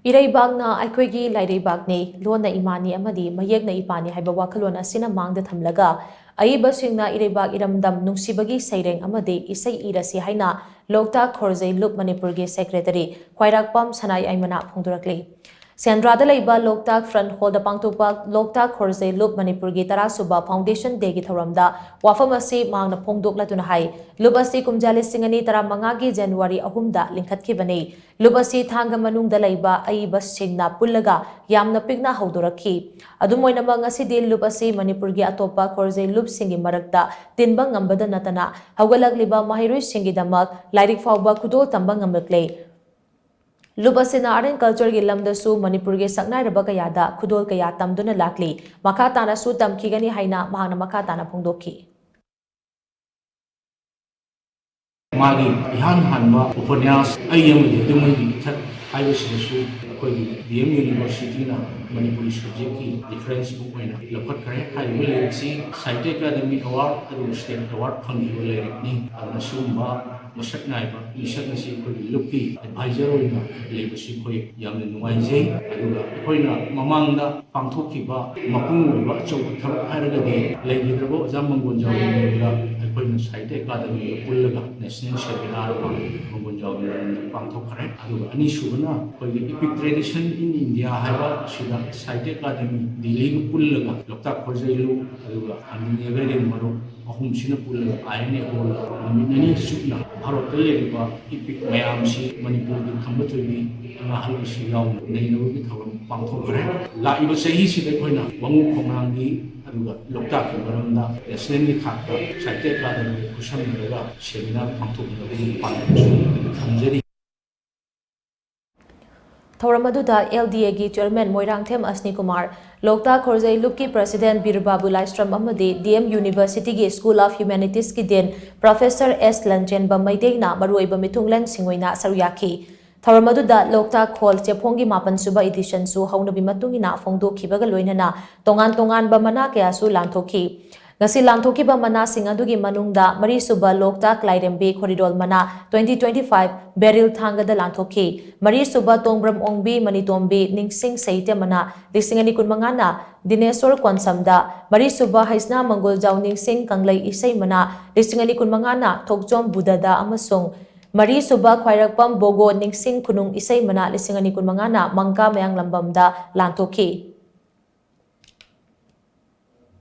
Ireibakna Eikhoigi Laireibakni lona Imani amadi Mayek na Ipani Haiba wakhalon asina mang thamlaga ayeeba shingna Ireibak iramdam nungsibagi Seireng amadi Isei Irasi haina Loktak Khorjei Lup Manipur Secretary Khwairakpam Sanayaima phongdorakli Sendrada laiba Loktak front hall da pangtupa Loktak Khorjei Lup Manipur tara suba foundation day gi thoramda wafamasi mangna phongdoklatuna hai lubasi kumjali singani tara mangagi January ahumda linkhatkibani lubasi thanga manungda laiba ayeeba shingna pullaga yamna pigna haudorakhi adumoina mangasi de lubasi Manipur gi atopa Khorjei Lup singi marakta tinba ngambada natana hawgalagliba mahiroi singi damak lairik fawba kudol tamba ngamlaklei Lubasina Aren culture gi lamdasu Manipur gi saknairaba kayada khudol kaya tamduna lakli makha tana su tamkhigani haina mahana makha tana phongdokhi Magi ihan hanba upanyas ayyamudi dumudi that haibasisu koi DM University na Manipuri subject ki difference book oina lapat kare haiba lyrics Site Academy Award adu state award phangiba Laireibakni aduna sumba masak naiba mission asi koi lupi advisor oina lebasi koi yamna nuaijai aduga koina mamangda pangthokkiba mapung oiba chau thabak hairagadi leigidrabo jammangon jawinga koina Site Academy pullaga national seminar mangon jawinga pangthokare aduga ani subana koi epic tradition in India haiba sida Site Academy Delhi pullaga Loktak Khorjei Lup aduga aningeveri maru ahum sina pullaga aine hol naminani sukna Bharat leriba epic mayamsi Manipur gi khambatoi nga halisi yaw neinabu gi thawam pangthokare laiba sahi sida koina wangu khongangi aduga Loktak ki maramda national gi thakta Site Academy kusamraga seminar pangthoknabi pangthoksu khamjari Thoramaduda LDA gi chairman Moirangthem Asni Kumar Loktak Khorjei Lup ki president Birbabu Laistram amadi DM University gi School of Humanities ki den Professor S Lanchen Bamaiteina maruiba mithunglan singoina saruyaki Thoramaduda Loktak Khol Chephongi mapan suba edition su haunabi matungina phongdokhibaga loinana tongan ba mana kaya su lanthokhi Ngasi lanthokhiba mana singadugi manungda mari suba Loktak Lairembe corridor mana 2025 Beril Thangada lanthokhi mari suba Tongbram Ongbi Manitombi Ningsing Seite mana lisingani kunmangana Dinesor Konsamda mari suba Haisna Mangol Jaw Ningsing Kanglai Isei mana lisingani kunmangana Thokjom Budada amasung mari suba Khwairakpam Bogo Ningsing Kunung Isei mana lisingani kunmangana Mangka Mayang Lambamda lanthokhi